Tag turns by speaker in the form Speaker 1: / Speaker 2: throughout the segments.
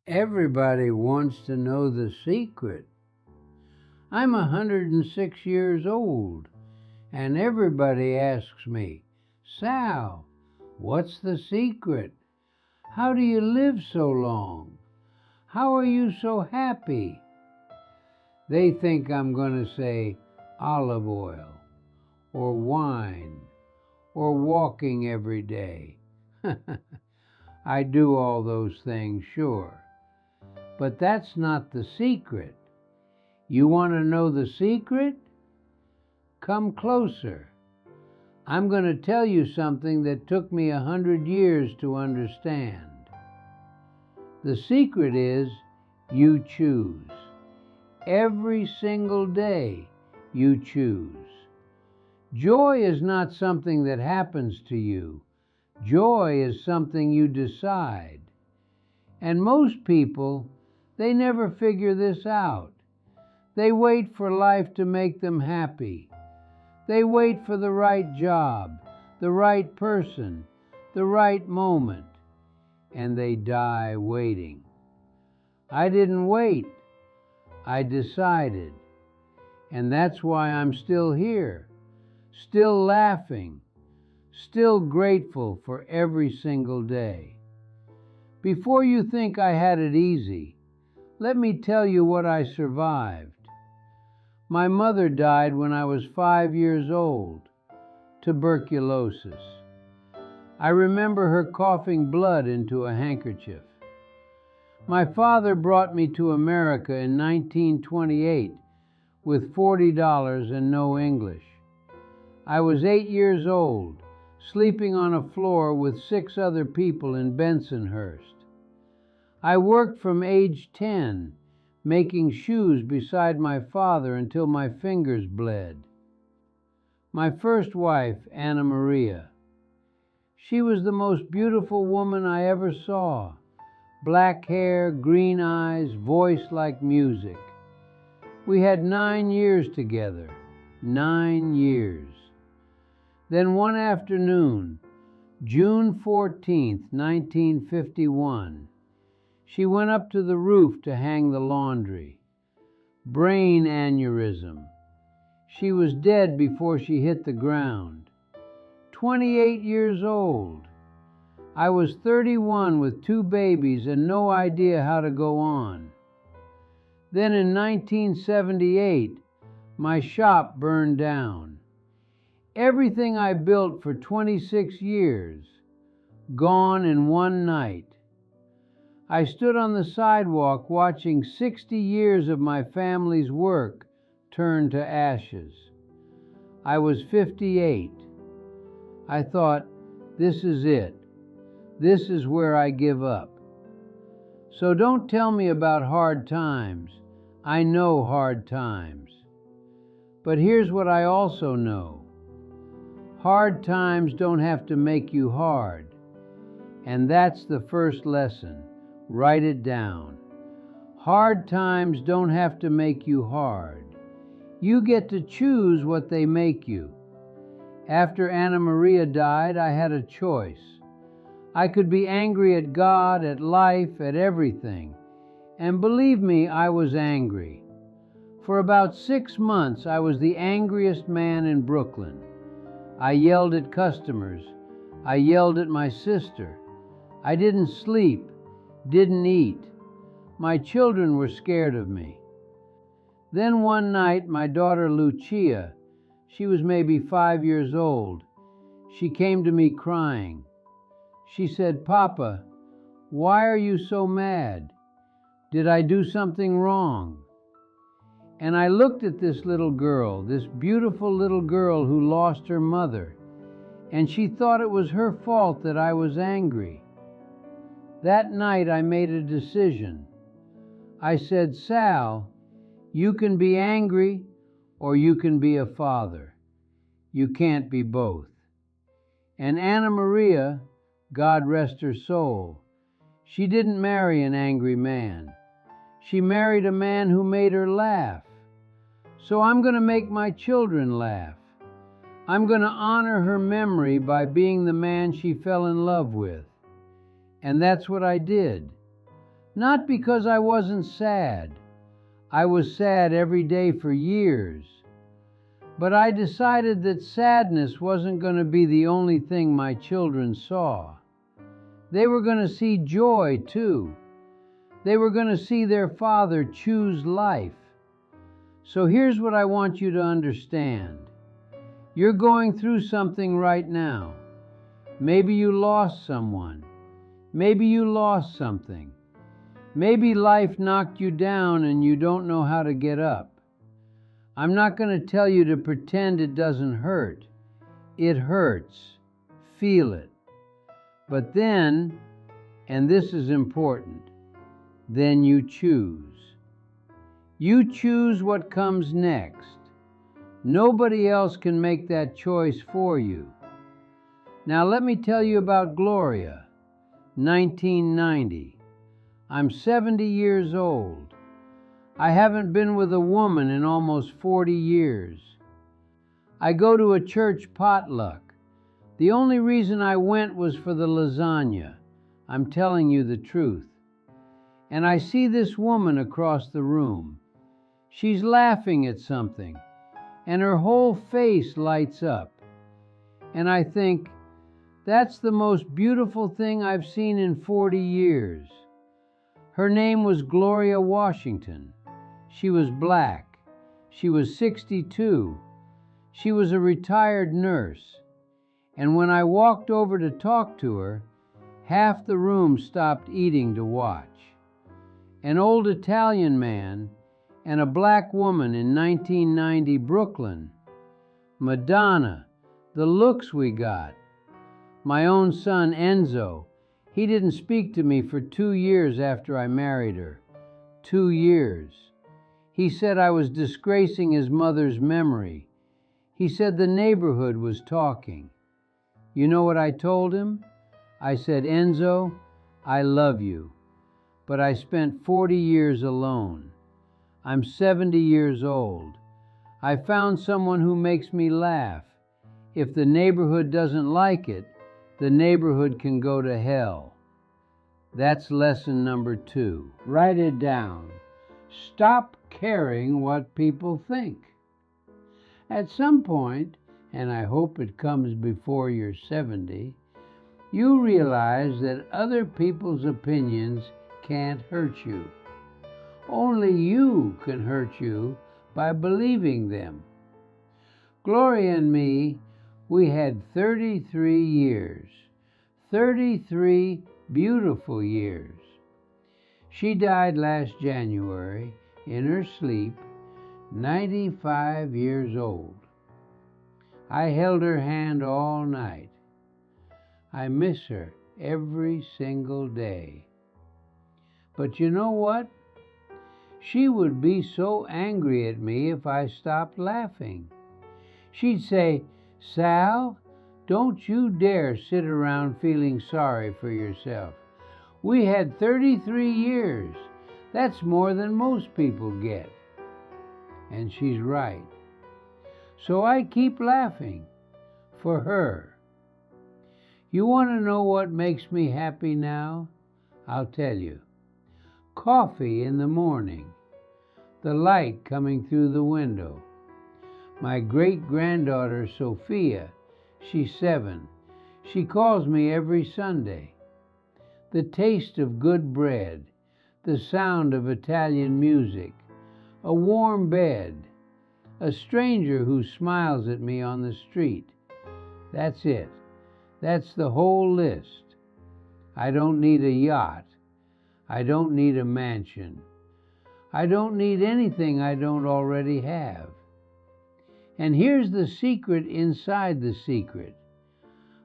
Speaker 1: Everybody wants to know the secret. I'm 106 years old, and everybody asks me, Sal, what's the secret? How do you live so long? How are you so happy? They think I'm going to say olive oil, or wine, or walking every day. I do all those things, sure. But that's not the secret. You want to know the secret? Come closer. I'm going to tell you something that took me 100 years to understand. The secret is you choose. Every single day you choose. Joy is not something that happens to you. Joy is something you decide. And most people, they never figure this out. They wait for life to make them happy. They wait for the right job, the right person, the right moment, and they die waiting. I didn't wait. I decided. And that's why I'm still here, still laughing, still grateful for every single day. Before you think I had it easy, let me tell you what I survived. My mother died when I was 5 years old, tuberculosis. I remember her coughing blood into a handkerchief. My father brought me to America in 1928 with $40 and no English. I was 8 years old, sleeping on a floor with 6 other people in Bensonhurst. I worked from age 10, making shoes beside my father until my fingers bled. My first wife, Anna Maria. She was the most beautiful woman I ever saw. Black hair, green eyes, voice like music. We had 9 years together. 9 years. Then one afternoon, June 14th, 1951, she went up to the roof to hang the laundry. Brain aneurysm. She was dead before she hit the ground. 28 years old. I was 31 with 2 babies and no idea how to go on. Then in 1978, my shop burned down. Everything I built for 26 years, gone in one night. I stood on the sidewalk watching 60 years of my family's work turn to ashes. I was 58. I thought, this is it. This is where I give up. So don't tell me about hard times. I know hard times. But here's what I also know. Hard times don't have to make you hard. And that's the first lesson. Write it down. Hard times don't have to make you hard. You get to choose what they make you. After Anna Maria died, I had a choice. I could be angry at God, at life, at everything. And believe me, I was angry. For about 6 months, I was the angriest man in Brooklyn. I yelled at customers. I yelled at my sister. I didn't sleep, didn't eat. My children were scared of me. Then one night, my daughter Lucia, she was maybe 5 years old, she came to me crying. She said, Papa, why are you so mad? Did I do something wrong? And I looked at this little girl, this beautiful little girl who lost her mother, and she thought it was her fault that I was angry. That night I made a decision. I said, Sal, you can be angry or you can be a father. You can't be both. And Anna Maria, God rest her soul, she didn't marry an angry man. She married a man who made her laugh. So I'm going to make my children laugh. I'm going to honor her memory by being the man she fell in love with. And that's what I did. Not because I wasn't sad. I was sad every day for years. But I decided that sadness wasn't going to be the only thing my children saw. They were going to see joy too. They were going to see their father choose life. So here's what I want you to understand. You're going through something right now. Maybe you lost someone. Maybe you lost something. Maybe life knocked you down and you don't know how to get up. I'm not going to tell you to pretend it doesn't hurt. It hurts. Feel it. But then, and this is important, then you choose. You choose what comes next. Nobody else can make that choice for you. Now let me tell you about Gloria, 1990. I'm 70 years old. I haven't been with a woman in almost 40 years. I go to a church potluck. The only reason I went was for the lasagna. I'm telling you the truth. And I see this woman across the room. She's laughing at something, and her whole face lights up. And I think, that's the most beautiful thing I've seen in 40 years. Her name was Gloria Washington. She was black. She was 62. She was a retired nurse. And when I walked over to talk to her, half the room stopped eating to watch. An old Italian man and a black woman in 1990 Brooklyn. Madonna, the looks we got. My own son Enzo, he didn't speak to me for 2 years after I married her. 2 years. He said I was disgracing his mother's memory. He said the neighborhood was talking. You know what I told him? I said, Enzo, I love you, but I spent 40 years alone. I'm 70 years old. I found someone who makes me laugh. If the neighborhood doesn't like it, the neighborhood can go to hell. That's lesson number 2. Write it down. Stop caring what people think. At some point, and I hope it comes before you're 70, you realize that other people's opinions can't hurt you. Only you can hurt you by believing them. Gloria and me, we had 33 years. 33 beautiful years. She died last January in her sleep, 95 years old. I held her hand all night. I miss her every single day. But you know what? She would be so angry at me if I stopped laughing. She'd say, Sal, don't you dare sit around feeling sorry for yourself. We had 33 years. That's more than most people get. And she's right. So I keep laughing for her. You want to know what makes me happy now? I'll tell you. Coffee in the morning, the light coming through the window. My great-granddaughter Sophia, she's 7. She calls me every Sunday. The taste of good bread, the sound of Italian music, a warm bed, a stranger who smiles at me on the street. That's it. That's the whole list. I don't need a yacht. I don't need a mansion. I don't need anything I don't already have. And here's the secret inside the secret.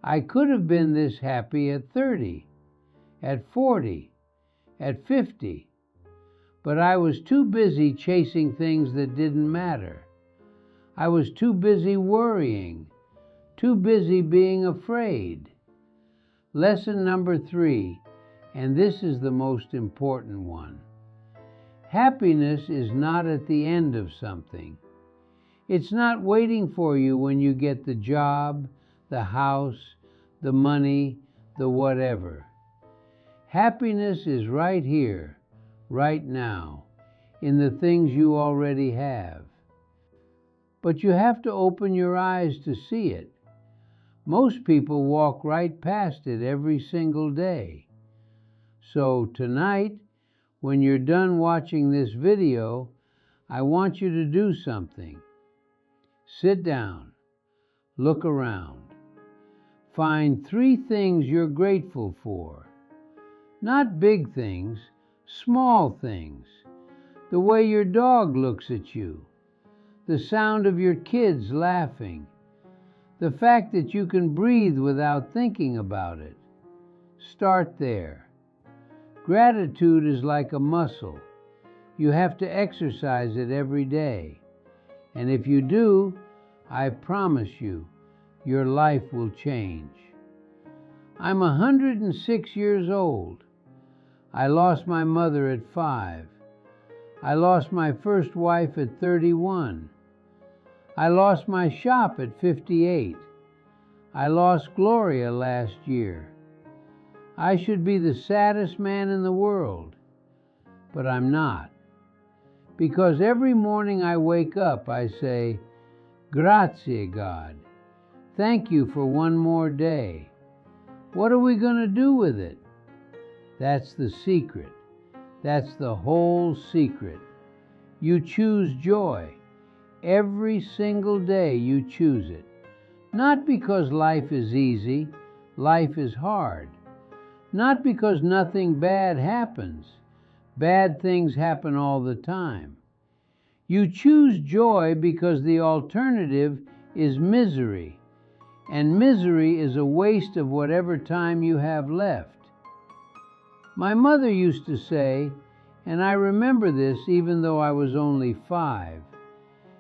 Speaker 1: I could have been this happy at 30, at 40, at 50, but I was too busy chasing things that didn't matter. I was too busy worrying, too busy being afraid. Lesson number 3, and this is the most important one. Happiness is not at the end of something. It's not waiting for you when you get the job, the house, the money, the whatever. Happiness is right here, right now, in the things you already have. But you have to open your eyes to see it. Most people walk right past it every single day. So tonight, when you're done watching this video, I want you to do something. Sit down, look around. Find 3 things you're grateful for. Not big things, small things. The way your dog looks at you, the sound of your kids laughing, the fact that you can breathe without thinking about it. Start there. Gratitude is like a muscle. You have to exercise it every day. And if you do, I promise you, your life will change. I'm 106 years old. I lost my mother at 5. I lost my first wife at 31. I lost my shop at 58. I lost Gloria last year. I should be the saddest man in the world, but I'm not. Because every morning I wake up, I say, Grazie, God. Thank you for one more day. What are we going to do with it? That's the secret. That's the whole secret. You choose joy. Every single day you choose it. Not because life is easy, life is hard. Not because nothing bad happens. Bad things happen all the time. You choose joy because the alternative is misery, and misery is a waste of whatever time you have left. My mother used to say, and I remember this even though I was only 5,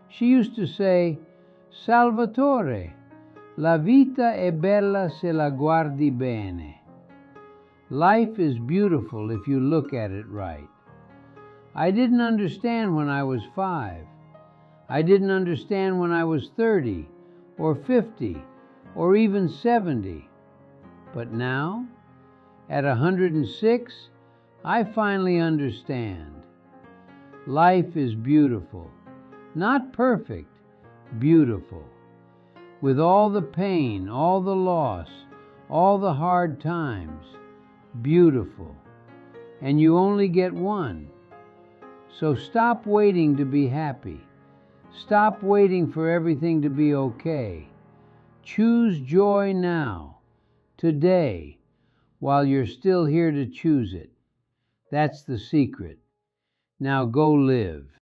Speaker 1: she used to say, Salvatore, la vita è bella se la guardi bene. Life is beautiful if you look at it right. I didn't understand when I was 5. I didn't understand when I was 30 or 50 or even 70. But now, at 106, I finally understand. Life is beautiful. Not perfect, beautiful. With all the pain, all the loss, all the hard times, beautiful. And you only get one. So stop waiting to be happy. Stop waiting for everything to be okay. Choose joy now, today, while you're still here to choose it. That's the secret. Now go live.